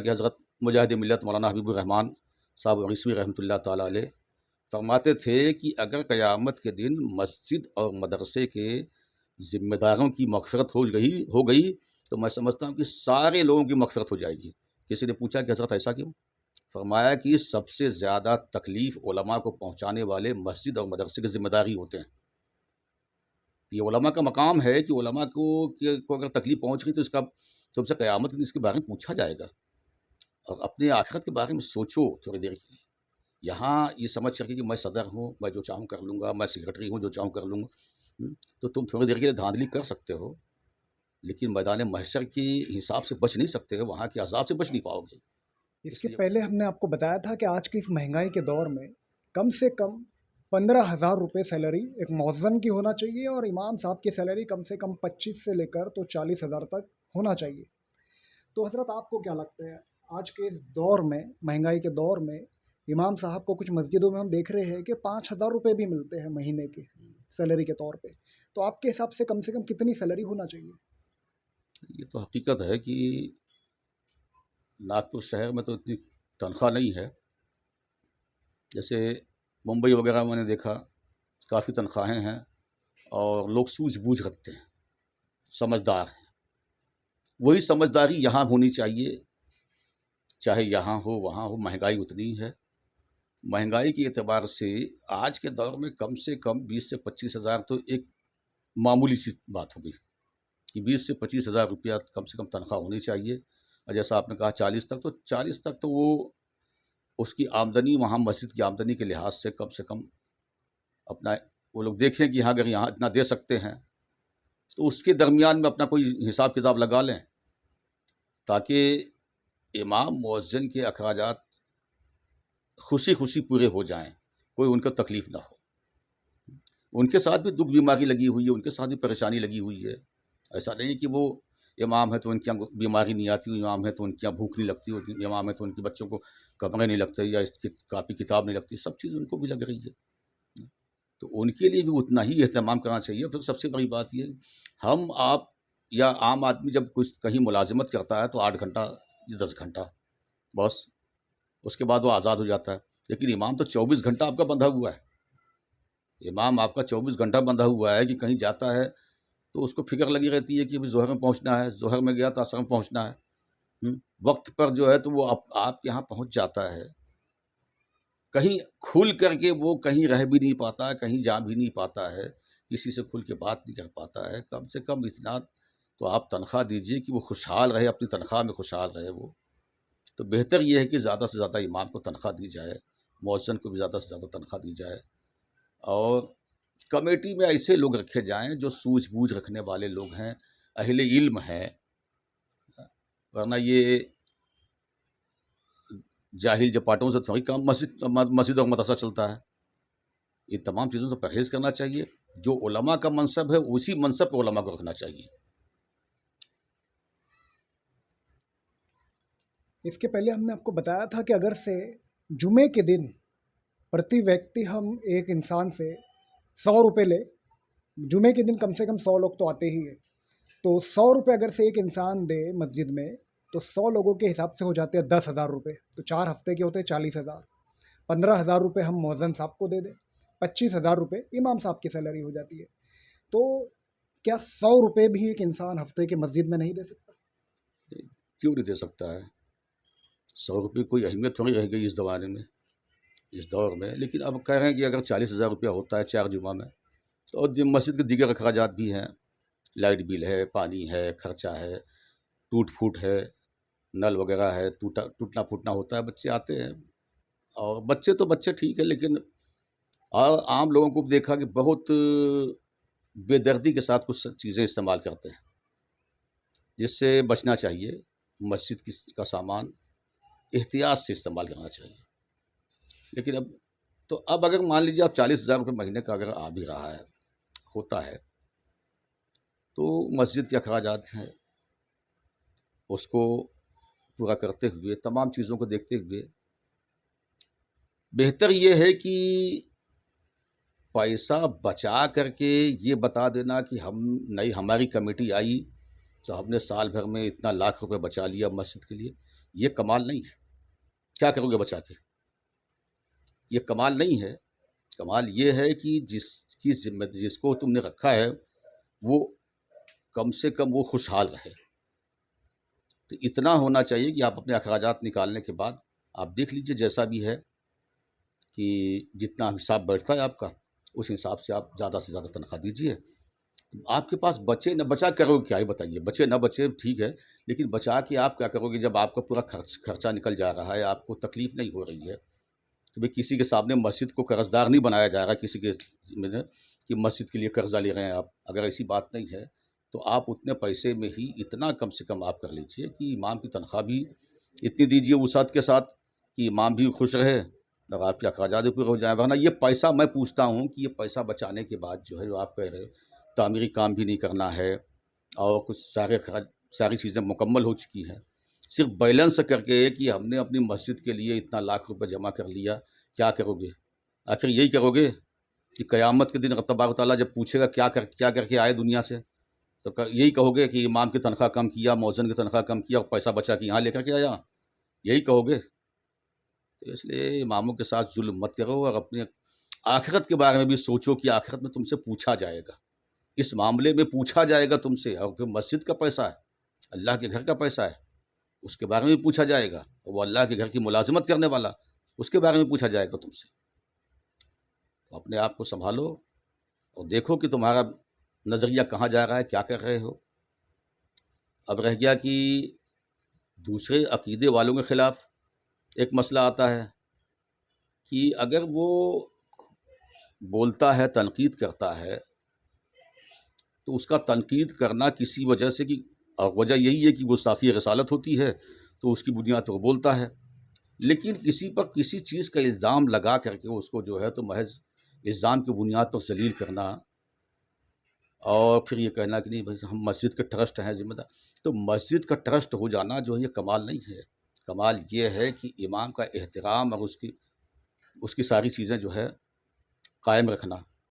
کہ حضرت مجاہد ملت مولانا حبیب الرحمن صاحب عیسوی رحمۃ اللہ تعالیٰ علیہ فرماتے تھے کہ اگر قیامت کے دن مسجد اور مدرسے کے ذمہ داروں کی مغفرت ہو گئی تو میں سمجھتا ہوں کہ سارے لوگوں کی مغفرت ہو جائے گی۔ کسی نے پوچھا کہ حضرت ایسا کیوں؟ فرمایا کہ سب سے زیادہ تکلیف علماء کو پہنچانے والے مسجد اور مدرسے کے ذمہ داری ہوتے ہیں۔ یہ علماء کا مقام ہے کہ علماء کو اگر تکلیف پہنچ گئی تو اس کا سب سے قیامت میں اس کے بارے میں پوچھا جائے گا۔ اور اپنے آخرت کے بارے میں سوچو تھوڑی دیر کے لیے۔ یہاں یہ سمجھ کر کے کہ میں صدر ہوں، میں جو چاہوں کر لوں گا، میں سیکرٹری ہوں جو چاہوں کر لوں گا، تو تم تھوڑی دیر کے لیے دھاندلی کر سکتے ہو، لیکن میدان محشر کی حساب سے بچ نہیں سکتے ہو، وہاں کے عذاب سے بچ نہیں پاؤ گے۔ اس کے پہلے ہم نے آپ کو بتایا تھا کہ آج کی اس مہنگائی کے دور میں کم سے کم 15,000 روپے سیلری ایک مؤذن کی ہونا چاہیے، اور امام صاحب کی سیلری کم سے کم 25 سے لے کر تو 40,000 تک ہونا چاہیے۔ تو حضرت آپ کو کیا لگتا ہے آج کے اس دور میں، مہنگائی کے دور میں، امام صاحب کو کچھ مسجدوں میں ہم دیکھ رہے ہیں کہ 5,000 روپے بھی ملتے ہیں مہینے کے سیلری کے طور پہ، تو آپ کے حساب سے کم کتنی سیلری ہونا چاہیے؟ یہ تو حقیقت ہے کہ ناگپور شہر میں تو اتنی تنخواہ نہیں ہے، جیسے ممبئی وغیرہ میں نے دیکھا کافی تنخواہیں ہیں اور لوگ سوجھ بوجھ رکھتے ہیں، سمجھدار ہیں۔ وہی سمجھداری یہاں ہونی چاہیے، چاہے یہاں ہو وہاں ہو، مہنگائی اتنی ہے۔ مہنگائی کے اعتبار سے آج کے دور میں کم سے کم 20 سے 25,000 تو ایک معمولی سی بات ہوگی کہ 20 سے 25,000 روپیہ کم سے کم تنخواہ ہونی چاہیے۔ اور جیسا آپ نے کہا 40 تک، تو 40 تک تو وہ اس کی آمدنی وہاں مسجد کی آمدنی کے لحاظ سے کم اپنا وہ لوگ دیکھیں کہ یہاں اگر یہاں اتنا دے سکتے ہیں تو اس کے درمیان میں اپنا کوئی حساب کتاب لگا لیں، تاکہ امام مؤذن کے اخراجات خوشی پورے ہو جائیں، کوئی ان کو تکلیف نہ ہو۔ ان کے ساتھ بھی دکھ بیماری لگی ہوئی ہے، ان کے ساتھ بھی پریشانی لگی ہوئی ہے۔ ایسا نہیں کہ وہ امام ہے تو ان کی بیماری نہیں آتی، امام ہے تو ان کی بھوک نہیں لگتی، امام ہے تو ان کے بچوں کو کپڑے نہیں لگتے یا اس کی کاپی کتاب نہیں لگتی، سب چیز ان کو بھی لگ رہی ہے۔ تو ان کے لیے بھی اتنا ہی اہتمام کرنا چاہیے۔ پھر سب سے بڑی بات یہ، ہم آپ یا عام آدمی جب کچھ کہیں ملازمت کرتا ہے تو 8 گھنٹہ یا 10 گھنٹہ بس، اس کے بعد وہ آزاد ہو جاتا ہے، لیکن امام تو 24 گھنٹہ آپ کا بندھا ہوا ہے۔ امام آپ کا 24 گھنٹہ بندھا ہوا ہے کہ کہیں جاتا ہے تو اس کو فکر لگی رہتی ہے کہ ابھی ظہر میں پہنچنا ہے، ظہر میں گیا تو عصر میں پہنچنا ہے، وقت پر جو ہے تو وہ آپ کے یہاں پہنچ جاتا ہے۔ کہیں کھل کر کے وہ کہیں رہ بھی نہیں پاتا ہے، کہیں جا بھی نہیں پاتا ہے، کسی سے کھل کے بات نہیں کر پاتا ہے۔ کم سے کم اتنا تو آپ تنخواہ دیجئے کہ وہ خوشحال رہے، اپنی تنخواہ میں خوشحال رہے وہ۔ تو بہتر یہ ہے کہ زیادہ سے زیادہ امام کو تنخواہ دی جائے، مؤذن کو بھی زیادہ سے زیادہ تنخواہ دی جائے، اور کمیٹی میں ایسے لوگ رکھے جائیں جو سوجھ بوجھ رکھنے والے لوگ ہیں، اہل علم ہیں، ورنہ یہ جاہل جپاٹوں سے تھوڑی کام مسجد اور مدرسہ چلتا ہے۔ ان تمام چیزوں سے پرہیز کرنا چاہیے۔ جو علماء کا منصب ہے اسی منصب پہ علماء کو رکھنا چاہیے۔ اس کے پہلے ہم نے آپ کو بتایا تھا کہ اگر سے جمعے کے دن پرتی ویکتی ہم ایک انسان سے 100 روپے لے، جمعے کے دن کم سے کم 100 لوگ تو آتے ہی ہیں، تو 100 روپے اگر سے ایک انسان دے مسجد میں تو 100 لوگوں کے حساب سے ہو جاتے ہیں 10,000 روپے، تو 4 ہفتے کے ہوتے ہیں 40,000۔ 15,000 روپے ہم مؤذن صاحب کو دے دیں، 25,000 روپے امام صاحب کی سیلری ہو جاتی ہے۔ تو کیا 100 روپے بھی ایک انسان ہفتے کے مسجد میں نہیں دے سکتا؟ کیوں نہیں دے سکتا ہے؟ 100 روپے کوئی اہمیت تھوڑی رہ گئی اس زمانے میں، اس دور میں۔ لیکن اب کہہ رہے ہیں کہ اگر 40,000 روپیہ ہوتا ہے 4 جمعہ میں، تو مسجد کے دیگر اخراجات بھی ہیں، لائٹ بل ہے، پانی ہے، خرچہ ہے، ٹوٹ پھوٹ ہے، نل وغیرہ ہے، ٹوٹنا پھوٹنا ہوتا ہے، بچے آتے ہیں، اور بچے تو بچے ٹھیک ہے، لیکن اور عام لوگوں کو دیکھا کہ بہت بے دردی کے ساتھ کچھ چیزیں استعمال کرتے ہیں، جس سے بچنا چاہیے۔ مسجد کا سامان احتیاط سے استعمال کرنا چاہیے۔ لیکن اب اگر مان لیجیے آپ 40,000 روپے مہینے کا اگر آ بھی رہا ہے، ہوتا ہے، تو مسجد کے اخراجات ہیں، اس کو پورا کرتے ہوئے، تمام چیزوں کو دیکھتے ہوئے، بہتر یہ ہے کہ پیسہ بچا کر کے یہ بتا دینا کہ ہماری کمیٹی آئی تو ہم نے سال بھر میں اتنا لاکھ روپے بچا لیا مسجد کے لیے، یہ کمال نہیں ہے. کیا کرو گے بچا کے؟ یہ کمال نہیں ہے. کمال یہ ہے کہ جس کو تم نے رکھا ہے وہ کم سے کم وہ خوشحال رہے. تو اتنا ہونا چاہیے کہ آپ اپنے اخراجات نکالنے کے بعد آپ دیکھ لیجئے جیسا بھی ہے کہ جتنا حساب بیٹھتا ہے آپ کا اس حساب سے آپ زیادہ سے زیادہ تنخواہ دیجیے. آپ کے پاس بچے نہ بچا کرو گے کیا ہی بتائیے. بچے نہ بچے ٹھیک ہے، لیکن بچا کے آپ کیا کرو گے جب آپ کا پورا خرچہ نکل جا رہا ہے، آپ کو تکلیف نہیں ہو رہی ہے کہ بھئی کسی کے سامنے مسجد کو قرض دار نہیں بنایا جا رہا کسی کے کہ مسجد کے لیے قرضہ لے رہے ہیں آپ. اگر ایسی بات نہیں ہے تو آپ اتنے پیسے میں ہی اتنا کم سے کم آپ کر لیجئے کہ امام کی تنخواہ بھی اتنی دیجیے وسعت کے ساتھ کہ امام بھی خوش رہے اور آپ کے اخراجات بھی پورے ہو جائیں. ورنہ یہ پیسہ میں پوچھتا ہوں کہ یہ پیسہ بچانے کے بعد جو ہے جو آپ کہہ رہے تعمیری کام بھی نہیں کرنا ہے اور کچھ ساری چیزیں مکمل ہو چکی ہیں، صرف بیلنس کر کے کہ ہم نے اپنی مسجد کے لیے اتنا لاکھ روپے جمع کر لیا. کیا کرو گے؟ آخر یہی کرو گے کہ قیامت کے دن رب تبارک و تعالیٰ جب پوچھے گا کیا کر کے آئے دنیا سے، تو یہی کہو گے کہ امام کی تنخواہ کم کیا، مؤذن کی تنخواہ کم کیا اور پیسہ بچا کے یہاں لے کر کے آیا؟ یہی کہو گے؟ تو اس لیے اماموں کے ساتھ ظلم مت کرو اور اپنے آخرت کے بارے میں بھی سوچو کہ آخرت میں تم سے پوچھا جائے گا، اس معاملے میں پوچھا جائے گا تم سے. اور پھر مسجد کا پیسہ ہے، اللہ کے گھر کا پیسہ ہے، اس کے بارے میں بھی پوچھا جائے گا. وہ اللہ کے گھر کی ملازمت کرنے والا، اس کے بارے میں پوچھا جائے گا تم سے. تو اپنے آپ کو سنبھالو اور دیکھو کہ تمہارا نظریہ کہاں جا رہا ہے، کیا کر رہے ہو. اب رہ گیا کہ دوسرے عقیدے والوں کے خلاف ایک مسئلہ آتا ہے کہ اگر وہ بولتا ہے، تنقید کرتا ہے، تو اس کا تنقید کرنا کسی وجہ سے اور وجہ یہی ہے کہ گستاخی رسالت ہوتی ہے تو اس کی بنیاد پر وہ بولتا ہے. لیکن کسی پر کسی چیز کا الزام لگا کر کے اس کو جو ہے تو محض الزام کی بنیاد پر ذلیل کرنا اور پھر یہ کہنا کہ نہیں بھائی ہم مسجد کے ٹرسٹ ہیں ذمہ دار. تو مسجد کا ٹرسٹ ہو جانا جو ہے یہ کمال نہیں ہے. کمال یہ ہے کہ امام کا احترام اور اس کی ساری چیزیں جو ہے قائم رکھنا.